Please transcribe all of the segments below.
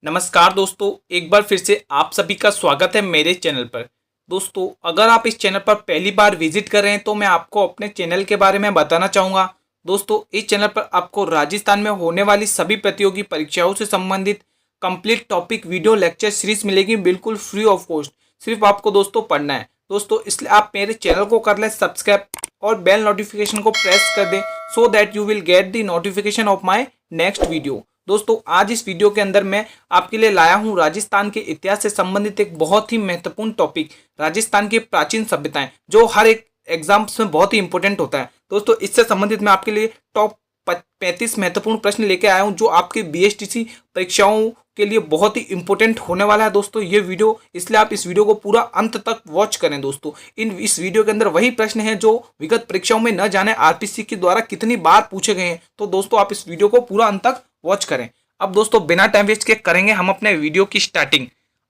नमस्कार दोस्तों, एक बार फिर से आप सभी का स्वागत है मेरे चैनल पर। दोस्तों, अगर आप इस चैनल पर पहली बार विजिट कर रहे हैं तो मैं आपको अपने चैनल के बारे में बताना चाहूँगा। दोस्तों, इस चैनल पर आपको राजस्थान में होने वाली सभी प्रतियोगी परीक्षाओं से संबंधित complete topic video lecture series मिलेगी, बिल्कुल फ्री ऑफ कॉस्ट। सिर्फ आपको दोस्तों पढ़ना है। दोस्तों, इसलिए आप मेरे चैनल को कर लें सब्सक्राइब और बेल नोटिफिकेशन को प्रेस कर दें so that you will get the notification of my next video. दोस्तों, आज इस वीडियो के अंदर मैं आपके लिए लाया हूं राजस्थान के इतिहास से संबंधित एक बहुत ही महत्वपूर्ण टॉपिक, राजस्थान की प्राचीन सभ्यताएं, जो हर एक एग्जाम्स में बहुत ही इंपॉर्टेंट होता है। दोस्तों, इससे संबंधित मैं आपके लिए टॉप 35 महत्वपूर्ण प्रश्न लेके आया हूं जो आपके बीएसटीसी परीक्षाओं के लिए बहुत ही इंपॉर्टेंट होने वाला है। दोस्तों, ये वीडियो इसलिए आप इस वीडियो को पूरा अंत तक वॉच करें। दोस्तों, इस वीडियो के अंदर वही प्रश्न हैं जो विगत परीक्षाओं में न जाने आरपीसी के द्वारा कितनी बार पूछे गए हैं। तो दोस्तों, आप इस वीडियो को पूरा अंत तक वॉच करें। अब दोस्तों, बिना टाइम वेस्ट के करेंगे हम अपने वीडियो की स्टार्टिंग।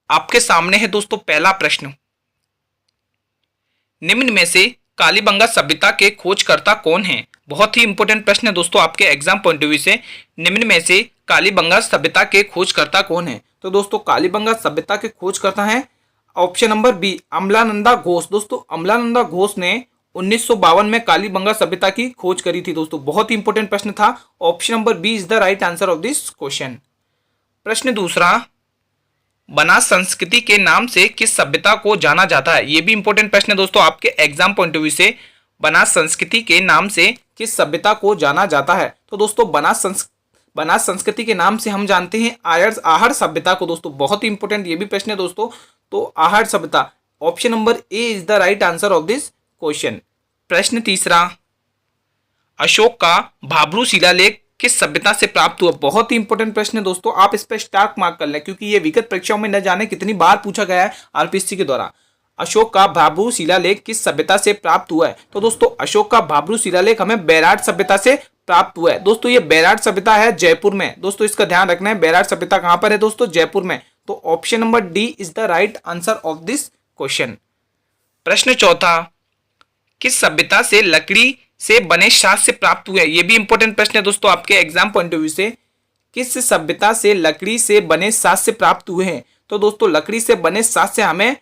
आपके सामने है दोस्तों पहला प्रश्न, निम्न में से कालीबंगा सभ्यता के खोजकर्ता कौन हैं? बहुत ही इंपॉर्टेंट प्रश्न है दोस्तों आपके एग्जाम पॉइंट ऑफ व्यू से। निम्न में से कालीबंगा सभ्यता के खोजकर्ता कौन है? तो दोस्तों, कालीबंगा सभ्यता के खोजकर्ता हैं ऑप्शन नंबर बी, अमलानंदा घोष। दोस्तों, अमलानंदा घोष ने 1952 में कालीबंगा सभ्यता की खोज करी थी। दोस्तों, बहुत ही इंपॉर्टेंट प्रश्न था। Option number B is the right answer of this question. प्रश्न दूसरा, बनास संस्कृति के नाम से किस सभ्यता को जाना जाता है? यह भी इंपॉर्टेंट प्रश्न है दोस्तों आपके एग्जाम पॉइंट ऑफ व्यू से। बनास संस्कृति के नाम से किस सभ्यता को जाना जाता है? तो दोस्तों, बनास संस्कृति के नाम से हम जानते हैं आहड़ सभ्यता को। दोस्तों, बहुत ही इंपॉर्टेंट ये भी प्रश्न है दोस्तों। तो आहड़ सभ्यता, option number A is the right answer of this question. प्रश्न तीसरा, अशोक का भाब्रू शिलालेख किस सभ्यता से प्राप्त हुआ? बहुत ही इंपॉर्टेंट प्रश्न है दोस्तों, आप इस पर स्टार्क मार्क कर लें क्योंकि ये विगत परीक्षाओं में न जाने कितनी बार पूछा गया है आरपीसी के द्वारा। अशोक का भाब्रू शिलालेख किस सभ्यता से प्राप्त हुआ है? तो दोस्तों, अशोक का भाब्रू शिलालेख हमें बैराट सभ्यता से प्राप्त हुआ है। दोस्तों, ये बैराट सभ्यता है जयपुर में। दोस्तों, इसका ध्यान रखना है, बैराट सभ्यता कहां पर है दोस्तों? जयपुर में। तो option number D is the right answer of this question. प्रश्न चौथा, किस सभ्यता से लकड़ी से बने शास्त्र प्राप्त हुए? ये भी इंपॉर्टेंट प्रश्न है दोस्तों आपके एग्जाम पॉइंट ऑफ व्यू से। किस सभ्यता से लकड़ी से बने शास्त्र प्राप्त हुए हैं? तो दोस्तों, लकड़ी से बने शास्त्र हमें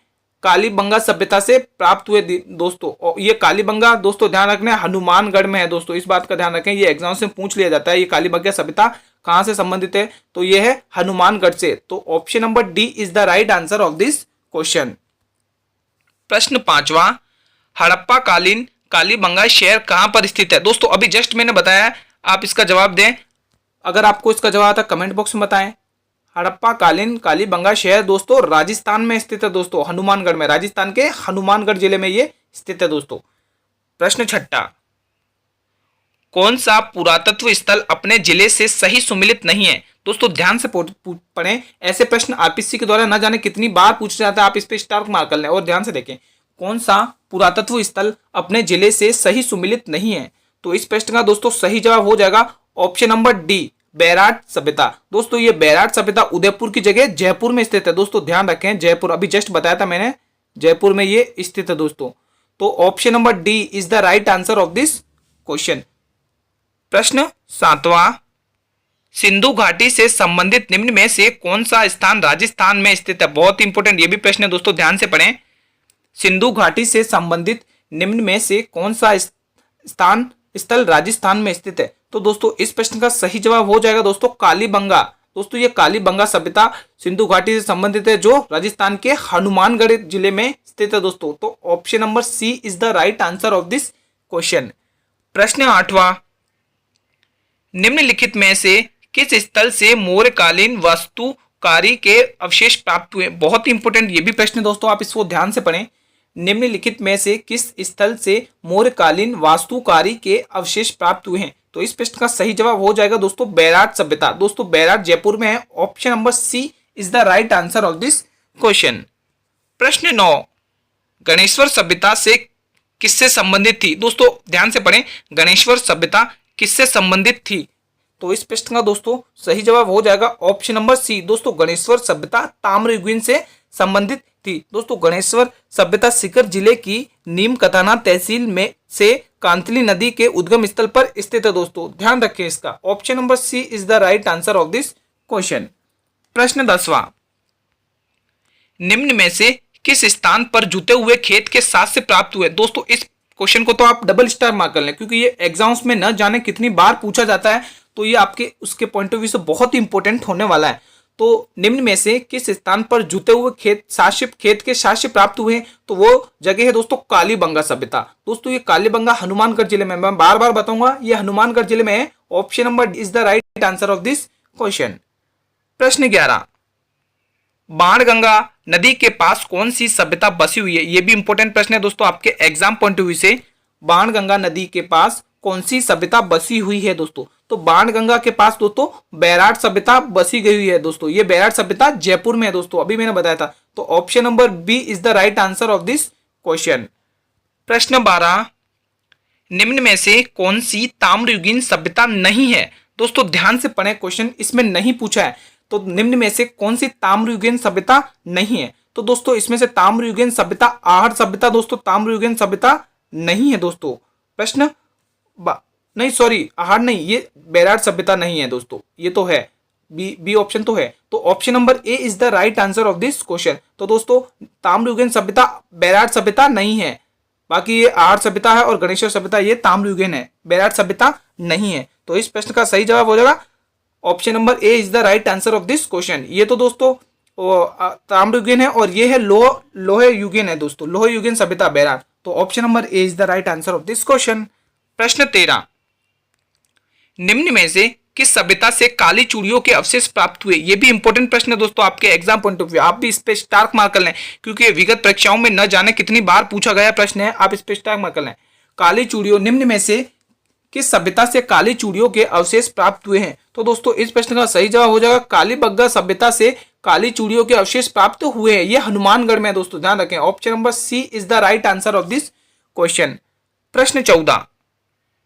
कालीबंगा सभ्यता से प्राप्त हुए दोस्तों। और ये कालीबंगा दोस्तों ध्यान रखना हनुमानगढ़ में है। दोस्तों, इस बात का ध्यान रखें, ये एग्जाम से पूछ लिया जाता है ये कालीबंगा सभ्यता कहां से संबंधित है? तो ये है हनुमानगढ़ से। तो option number D is the right answer of this question. प्रश्न पांचवा, हड़प्पा कालीन कालीबंगा शहर कहां पर स्थित है? दोस्तों, अभी जस्ट मैंने बताया, आप इसका जवाब दें। अगर आपको इसका जवाब आता कमेंट बॉक्स में बताएं। हड़प्पा कालीन कालीबंगा शहर दोस्तों राजस्थान में स्थित है। दोस्तों, हनुमानगढ़ में, राजस्थान के हनुमानगढ़ जिले में ये स्थित है दोस्तों। प्रश्न छठा, कौन सा पुरातत्व स्थल अपने जिले से सही सुमिलित नहीं है? दोस्तों, ध्यान से पढ़ें, ऐसे प्रश्न आरपीसी के द्वारा न जाने कितनी बार पूछा जाता है। आप इस पे स्टार मार्क कर लें और ध्यान से देखें, कौन सा पुरातत्व स्थल अपने जिले से सही सुमिलित नहीं है? तो इस प्रश्न का दोस्तों सही जवाब हो जाएगा ऑप्शन नंबर डी, बैराट सभ्यता। दोस्तों, ये बैराट सभ्यता उदयपुर की जगह जयपुर में स्थित है। दोस्तों, ध्यान रखें, जयपुर, अभी जस्ट बताया था मैंने, जयपुर में ये स्थित है दोस्तों। तो option number D is the right answer of this question. प्रश्न सातवां, सिंधु घाटी से संबंधित निम्न में से कौन सा स्थान राजस्थान में स्थित है? बहुत इंपॉर्टेंट ये भी प्रश्न है दोस्तों, ध्यान से पढ़ें। सिंधु घाटी से संबंधित निम्न में से कौन सा स्थल राजस्थान में स्थित है? तो दोस्तों, इस प्रश्न का सही जवाब हो जाएगा दोस्तों कालीबंगा। दोस्तों, ये कालीबंगा सभ्यता सिंधु घाटी से संबंधित है जो राजस्थान के हनुमानगढ़ जिले में स्थित है दोस्तों। तो option number C is the right answer of this question. प्रश्न आठवां, निम्नलिखित में से किस स्थल से मौर्यकालीन वास्तुकारी के अवशेष प्राप्त हुए? बहुत इंपॉर्टेंट ये भी प्रश्न है दोस्तों, आप इसको ध्यान से पढ़ें। निम्नलिखित में से किस स्थल से मौर्यकालीन वास्तुकारी के अवशेष प्राप्त हुए हैं? तो इस प्रश्न का सही जवाब हो जाएगा दोस्तों बैराट सभ्यता। दोस्तों, बैराट जयपुर में है। Option number C is the right answer of this question. प्रश्न 9, गणेश्वर सभ्यता से किससे संबंधित थी? दोस्तों, ध्यान से पढ़ें, गणेश्वर सभ्यता किससे संबंधित थी? तो इस प्रश्न का दोस्तों सही जवाब हो जाएगा ऑप्शन नंबर सी। दोस्तों, गणेश्वर सभ्यता ताम्रयुगीन से संबंधित थी। दोस्तों, गणेश्वर सभ्यता सीकर जिले की नीम कथाना तहसील में से कांतली नदी के उद्गम स्थल पर स्थित है। दोस्तों, ध्यान रखें इसका, option number C is the right answer of this question. प्रश्न 10वां, निम्न में से किस स्थान पर जुते हुए खेत के साथ से प्राप्त हुए। दोस्तों इस क्वेश्चन को तो आप डबल स्टार मार्क कर लें, क्योंकि ये एग्जाम्स में न जाने कितनी बार पूछा जाता है, तो ये आपके उसके पॉइंट ऑफ व्यू से बहुत ही इंपॉर्टेंट होने वाला है। तो निम्न में से किस स्थान पर जुते हुए खेत के साक्ष्य प्राप्त हुए, तो वो जगह है दोस्तों कालीबंगा सभ्यता। दोस्तों ये कालीबंगा हनुमानगढ़ जिले में, मैं बार बार बताऊंगा, ये हनुमानगढ़ जिले में है। Option number is the right answer of this question. प्रश्न 11, बाणगंगा नदी के पास कौन सी सभ्यता बसी हुई है। ये भी इंपॉर्टेंट प्रश्न है दोस्तों आपके एग्जाम पॉइंट ऑफ व्यू से। बाणगंगा नदी के पास कौन सी सभ्यता बसी हुई है दोस्तों, तो बाणगंगा के पास दोस्तों बैराट सभ्यता बसी गई हुई है दोस्तों। ये बैराट सभ्यता जयपुर में है दोस्तों, अभी मैंने बताया था। तो option number B is the right answer of this question. प्रश्न 12, निम्न में से कौन सी ताम्रयुगीन सभ्यता नहीं है। दोस्तों ध्यान से पढ़ें, क्वेश्चन इसमें नहीं पूछा है। तो निम्न में से कौन सी ताम्रयुगीन सभ्यता नहीं है, तो दोस्तों इसमें से ताम्रयुगीन सभ्यता आहट सभ्यता दोस्तों ताम्रयुगीन सभ्यता नहीं है दोस्तों। प्रश्न नहीं, सॉरी, आहट नहीं, ये बैराट सभ्यता नहीं है दोस्तों, ये तो है, बी ऑप्शन तो है। तो option number A is the right answer of this question. तो दोस्तों ताम्रयुगीन सभ्यता बैराट सभ्यता नहीं है, बाकी ये आहट सभ्यता है और गणेश्वर सभ्यता ये ताम्रयुगीन है, बैराट सभ्यता नहीं है। तो इस प्रश्न का सही जवाब हो जाएगा option number A is the right answer of this question. ये तो दोस्तों ताम्रयुगीन है और ये है लोहे युगीन है दोस्तों, लोहे युगीन सभ्यता बैराट। तो option number A is the right answer of this question. प्रश्न 13, निम्न में से किस सभ्यता से काली चूड़ियों के अवशेष प्राप्त हुए। ये भी इंपॉर्टेंट प्रश्न है दोस्तों आपके एग्जाम पॉइंट ऑफ व्यू, आप भी इस पे स्टार मार्क कर लें, क्योंकि विगत परीक्षाओं में न जाने कितनी बार पूछा गया प्रश्न है, आप इस पे स्टार मार्क कर लें। काली चूड़ियों, निम्न में से किस सभ्यता से काली चूड़ियों के अवशेष प्राप्त हुए हैं। तो दोस्तों इस प्रश्न का सही जवाब हो जाएगा कालीबंगा सभ्यता से काली चूड़ियों के अवशेष प्राप्त हुए हैं। ये हनुमानगढ़ में दोस्तों, ध्यान रखें। Option number C is the right answer of this question. प्रश्न 14,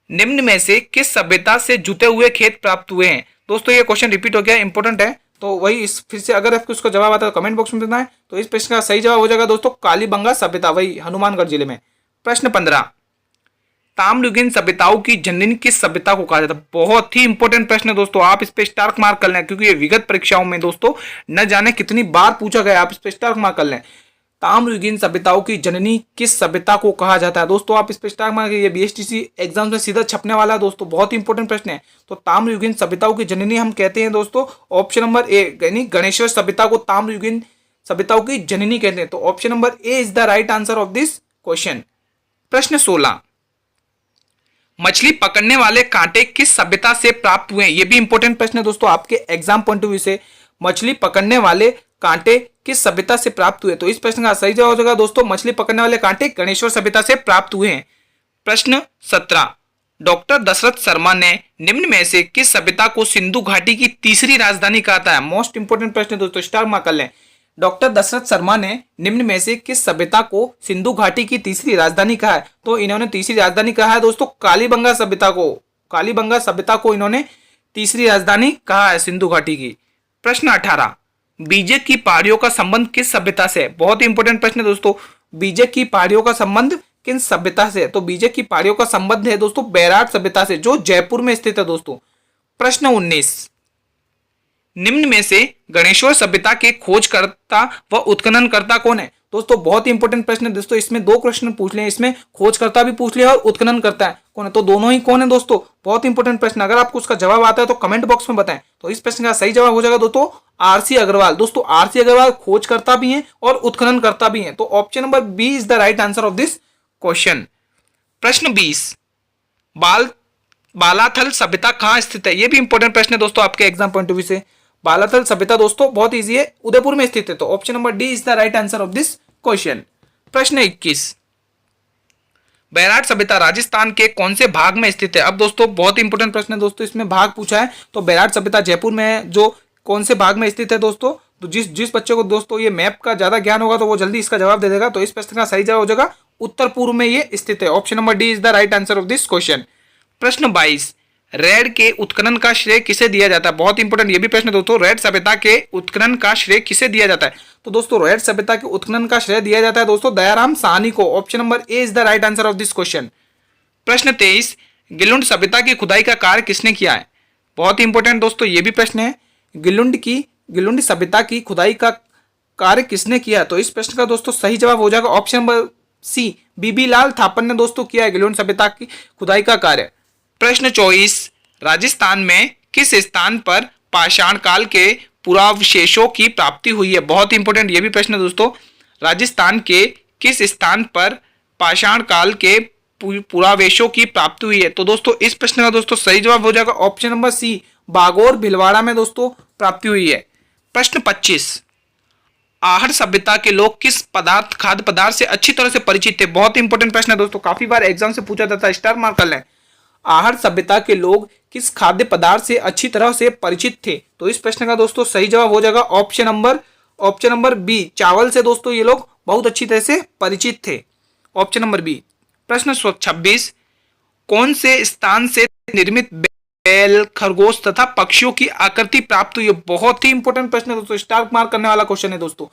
निम्न में से किस सभ्यता से जुते हुए खेत प्राप्त हुए हैं। दोस्तों ये क्वेश्चन रिपीट हो गया, इंपॉर्टेंट है, तो वही इस फिर से अगर आपको उसका जवाब आता है तो कमेंट बॉक्स में देना है। तो इस प्रश्न का सही जवाब हो जाएगा दोस्तों कालीबंगा सभ्यता, वही हनुमानगढ़ जिले में। प्रश्न 15, ताम्रयुगीन सभ्यताओं की जननी किस सभ्यता को कहा जाता है। बहुत ही इंपॉर्टेंट प्रश्न है दोस्तों, आप इस पे स्टार मार्क कर लें, क्योंकि ये विगत परीक्षाओं में दोस्तों न जाने कितनी बार पूछा गया, आप इस पे स्टार मार्क कर लें। ताम्रयुगीन सभ्यताओं की जननी किस सभ्यता को कहा जाता है। दोस्तों आप इस पे स्टार मार्क, ये बीएसटीसी एग्जाम में सीधा छपने वाला है दोस्तों, बहुत ही इंपॉर्टेंट प्रश्न है। तो ताम्रयुगीन सभ्यताओं की जननी हम कहते हैं दोस्तों ऑप्शन नंबर ए, यानी गणेश्वर सभ्यता को ताम्रयुगीन सभ्यताओं की जननी कहते हैं। तो option number A is the right answer of this question. प्रश्न 16, मछली पकड़ने वाले कांटे किस सभ्यता से प्राप्त हुए हैं। ये भी इंपॉर्टेंट प्रश्न है दोस्तों आपके एग्जाम पॉइंट ऑफ व्यू से। मछली पकड़ने वाले कांटे किस सभ्यता से प्राप्त हुए, तो इस प्रश्न का सही जवाब हो जाएगा दोस्तों मछली पकड़ने वाले कांटे गणेश्वर सभ्यता से प्राप्त हुए हैं। प्रश्न 17, डॉक्टर दशरथ शर्मा ने निम्न में से किस सभ्यता को सिंधु घाटी की तीसरी राजधानी कहा है। मोस्ट इंपोर्टेंट प्रश्न है दोस्तों, स्टार मार्क कर लें। डॉक्टर दशरथ शर्मा ने निम्न में से किस सभ्यता को सिंधु घाटी की तीसरी राजधानी कहा है, तो इन्होंने तीसरी राजधानी कहा है दोस्तों कालीबंगा सभ्यता को। कालीबंगा सभ्यता को इन्होंने तीसरी राजधानी कहा है सिंधु घाटी की। प्रश्न 18, बीजे की पहाड़ियों का संबंध किस सभ्यता से। बहुत ही इंपॉर्टेंट प्रश्न है दोस्तों, बीजे की पहाड़ियों का संबंध किन सभ्यता से, तो बीजे की पहाड़ियों का संबंध है दोस्तों बैराट सभ्यता से, जो जयपुर में स्थित है दोस्तों। प्रश्न 19, निम्न में से गणेश्वर सभ्यता के खोजकर्ता व उत्खननकर्ता कौन है। दोस्तों बहुत ही इंपॉर्टेंट प्रश्न है दोस्तों, इसमें दो क्वेश्चन पूछ लिए, इसमें खोजकर्ता भी पूछ लिया और उत्खननकर्ता कौन है, तो दोनों ही कौन है दोस्तों। बहुत इंपॉर्टेंट प्रश्न, अगर आपको उसका जवाब आता है तो कमेंट बॉक्स में बताएं। तो इस प्रश्न का सही जवाब हो जाएगा दोस्तों आरसी अग्रवाल। दोस्तों आरसी अग्रवाल खोजकर्ता भी हैं और उत्खननकर्ता भी हैं। तो option number B is the right answer of this question. प्रश्न 20, बालाथल सभ्यता कहां स्थित है। यह भी इंपॉर्टेंट प्रश्न है दोस्तों आपके एग्जाम पॉइंट ऑफ व्यू से। बालाथल सभ्यता दोस्तों बहुत इजी है, उदयपुर में स्थित है। तो option number D is the right answer of this question. प्रश्न 21, बैराट सभ्यता राजस्थान के कौन से भाग में स्थित है। अब दोस्तों बहुत इंपॉर्टेंट प्रश्न है दोस्तों, इसमें भाग पूछा है। तो बैराट सभ्यता जयपुर में है, जो कौन से भाग में स्थित है दोस्तों। तो जिस बच्चे को दोस्तों ये मैप का ज्यादा ज्ञान होगा तो वो जल्दी इसका जवाब दे देगा। तो इस प्रश्न का सही जवाब हो जाएगा उत्तर पूर्व में ये स्थित है। Option number D is the right answer of this question. प्रश्न 22, रेड के उत्खनन का श्रेय किसे दिया जाता है। बहुत इंपॉर्टेंट ये भी प्रश्न दोस्तों, रेड सभ्यता के उत्खनन का श्रेय किसे दिया जाता है। तो दोस्तों रेड सभ्यता के उत्खनन का श्रेय दिया जाता है दोस्तों दयाराम साहनी को। Option number A is the right answer of this question. प्रश्न 23, गिलुंड सभ्यता की खुदाई का कार्य किसने किया है। बहुत इंपॉर्टेंट दोस्तों ये भी प्रश्न है, गिलुंड की गिलोंडी सभ्यता की खुदाई का कार्य किसने किया? तो इस प्रश्न का दोस्तों सही जवाब हो जाएगा ऑप्शन नंबर सी, बीबी लाल थापन ने दोस्तों किया है गिलोंडी सभ्यता की खुदाई का कार्य। प्रश्न 24, राजस्थान में किस स्थान पर पाषाण काल के पुरावशेषों की प्राप्ति हुई है? बहुत इंपॉर्टेंट ये भी प्रश्न है दोस्तों। राजस्थान के किस स्थान पर पाषाण काल के पुरावशेषों की प्राप्ति हुई है? तो दोस्तों इस प्रश्न का दोस्तों सही जवाब हो जाएगा option number C, Bagor Bhilwara में दोस्तों प्राप्ति हुई है। प्रश्न 25, आहड़ सभ्यता के लोग किस खाद्य पदार्थ से अच्छी तरह से परिचित थे? बहुत इंपॉर्टेंट प्रश्न है दोस्तों, काफी बार एग्जाम से पूछा जाता है, स्टार मार्क कर लें। आहड़ सभ्यता के लोग किस खाद्य पदार्थ से अच्छी तरह से परिचित थे? तो इस प्रश्न का दोस्तों सही जवाब हो जाएगा ऑप्शन नंबर बी, चावल से दोस्तों ये लोग बहुत अच्छी तरह से परिचित थे, ऑप्शन नंबर बी। प्रश्न 26, कौन से स्थान से निर्मित बैल, खरगोश तथा पक्षियों की आकृति प्राप्त हुई है? बहुत ही इंपॉर्टेंट प्रश्न है दोस्तों, स्टार मार्क करने वाला क्वेश्चन है दोस्तों।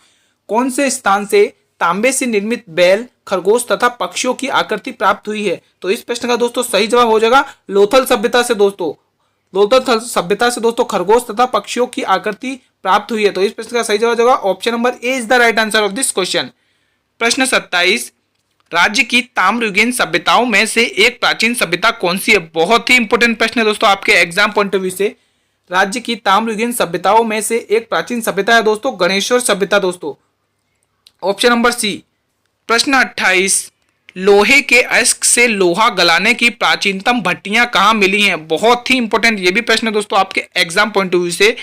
कौन से स्थान से तांबे से निर्मित बैल, खरगोश तथा पक्षियों की आकृति प्राप्त हुई है? तो इस प्रश्न का दोस्तों सही जवाब हो जाएगा लोथल सभ्यता से दोस्तों। लोथल सभ्यता से दोस्तों खरगोश तथा पक्षियों की आकृति प्राप्त हुई है। तो इस प्रश्न का सही जवाब होगा option number A is the right answer of this question. प्रश्न 27, राज्य की ताम्रयुगीन सभ्यताओं में से एक प्राचीन सभ्यता कौन सी है? बहुत ही इंपॉर्टेंट प्रश्न है दोस्तों आपके एग्जाम पॉइंट ऑफ व्यू से। राज्य की ताम्रयुगीन सभ्यताओं में से एक प्राचीन सभ्यता है दोस्तों गणेश्वर सभ्यता दोस्तों, ऑप्शन नंबर सी। प्रश्न 28, लोहे के अयस्क से लोहा गलाने की प्राचीनतम भट्टियां कहां मिली हैं? बहुत ही इंपॉर्टेंट ये भी प्रश्न है दोस्तों आपके एग्जाम पॉइंट ऑफ व्यू से।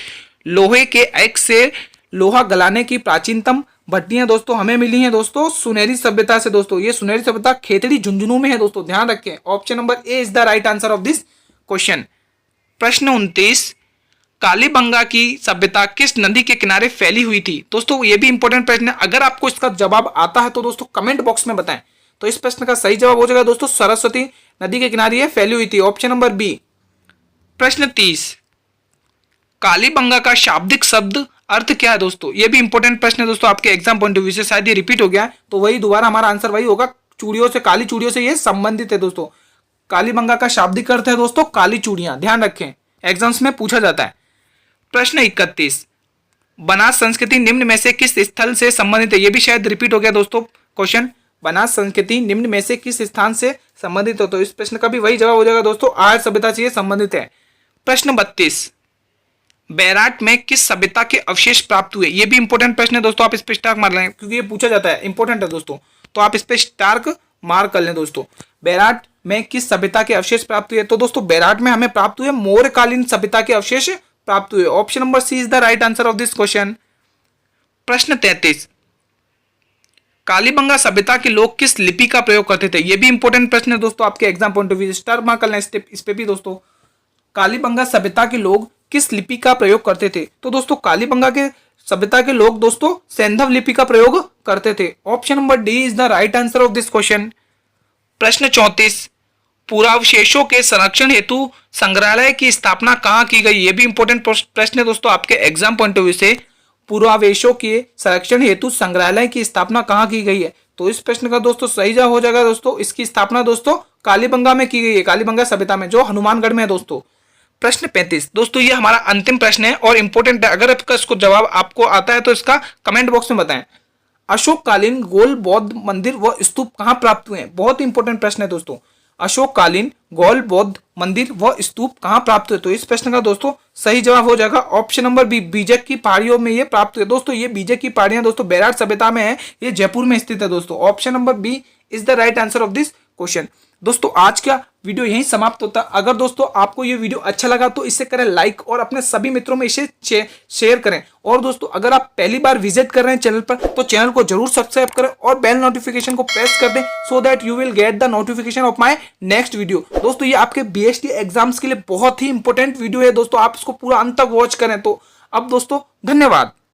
लोहे के अयस्क से लोहा गलाने की प्राचीनतम भट्टियां दोस्तों हमें मिली हैं दोस्तों सुनहरी सभ्यता से दोस्तों। ये सुनहरी सभ्यता खेतड़ी झुंझुनू में है दोस्तों, ध्यान रखें, option number A is the right answer of this question. प्रश्न 29, कालीबंगा की सभ्यता किस नदी के किनारे फैली हुई थी? दोस्तों ये भी इंपॉर्टेंट प्रश्न है, अगर आपको इसका जवाब आता है तो दोस्तों कमेंट बॉक्स में बताएं। तो इस प्रश्न का सही जवाब हो जाएगा दोस्तों सरस्वती नदी के किनारे ये फैली हुई थी, ऑप्शन नंबर बी। प्रश्न 30, कालीबंगा का शाब्दिक शब्द अर्थ क्या है? दोस्तों ये भी इंपॉर्टेंट प्रश्न है दोस्तों आपके एग्जाम पॉइंट ऑफ व्यू से, शायद ये रिपीट हो गया है तो वही दोबारा हमारा आंसर वही होगा, चूड़ियों से, काली चूड़ियों से ये संबंधित है दोस्तों। कालीबंगा का शाब्दिक अर्थ है दोस्तों काली चूड़ियां, ध्यान रखें, एग्जाम्स में पूछा जाता है। प्रश्न 31, बनास संस्कृति निम्न में से किस स्थल से संबंधित है? ये भी शायद रिपीट हो गया दोस्तों क्वेश्चन, बनास संस्कृति निम्न में से किस स्थान से संबंधित हो? तो इस प्रश्न का भी वही जवाब हो जाएगा दोस्तों आर्य सभ्यता से संबंधित है। प्रश्न 32, बैराट में किस सभ्यता के अवशेष प्राप्त हुए? ये भी इंपॉर्टेंट प्रश्न है दोस्तों, आप इस पे स्टार मार लें क्योंकि ये पूछा जाता है, इंपॉर्टेंट है दोस्तों, तो आप इस पे स्टार मार्क कर लें दोस्तों। बैराट में किस सभ्यता के अवशेष प्राप्त हुए? तो दोस्तों बैराट में हमें प्राप्त हुए मौर्यकालीन सभ्यता के अवशेष प्राप्त हुए, option number C is the right answer of this question. प्रश्न 33, कालीबंगा सभ्यता के लोग किस लिपि का प्रयोग करते थे? ये भी इंपॉर्टेंट प्रश्न है दोस्तों आपके exam point of view, star mark कर लें इस पे भी दोस्तों। कालीबंगा सभ्यता के लोग किस लिपि का प्रयोग करते थे? तो दोस्तों कालीबंगा के सभ्यता के लोग दोस्तों सैंधव लिपि का प्रयोग करते थे, option number D is the right answer of this question. प्रश्न 34, पुरावशेषों के संरक्षण हेतु संग्रहालय की स्थापना कहां की गई? ये भी इंपॉर्टेंट प्रश्न है दोस्तों आपके एग्जाम पॉइंट ऑफ व्यू से। पुरावशेषों के संरक्षण हेतु संग्रहालय की स्थापना कहां की गई है? तो इस प्रश्न का दोस्तों सही जवाब हो जाएगा दोस्तों इसकी स्थापना दोस्तों कालीबंगा में की गई है, कालीबंगा सभ्यता में जो हनुमानगढ़ में है दोस्तों। प्रश्न 35, दोस्तों ये हमारा अंतिम प्रश्न है और इंपॉर्टेंट है, अगर आपका इसको जवाब आपको आता है तो इसका कमेंट बॉक्स में बताएं। अशोककालीन गौल बौद्ध मंदिर व स्तूप कहां प्राप्त हुए हैं? बहुत इंपॉर्टेंट प्रश्न है दोस्तों, अशोककालीन गौल बौद्ध मंदिर व स्तूप कहां प्राप्त हुए? तो इस प्रश्न का दोस्तों सही जवाब हो जाएगा ऑप्शन नंबर बी, बीजक की पहाड़ियों में ये प्राप्त हुए। दोस्तों ये बीजक की पहाड़ियां दोस्तों बैराट सभ्यता में है, ये जयपुर में स्थित है दोस्तों, option number B is the right answer of this question. दोस्तों आज का वीडियो यहीं समाप्त होता है। अगर दोस्तों आपको ये वीडियो अच्छा लगा तो इसे करें लाइक और अपने सभी मित्रों में इसे शेयर करें। और दोस्तों अगर आप पहली बार विजिट कर रहे हैं चैनल पर तो चैनल को जरूर सब्सक्राइब करें और बेल नोटिफिकेशन को प्रेस कर दें so that you will get the notification of my next video. दोस्तों ये आपके बीएसटी एग्जाम्स के लिए बहुत ही इंपॉर्टेंट वीडियो है दोस्तों, आप इसको पूरा अंत तक वॉच करें। तो अब दोस्तों धन्यवाद।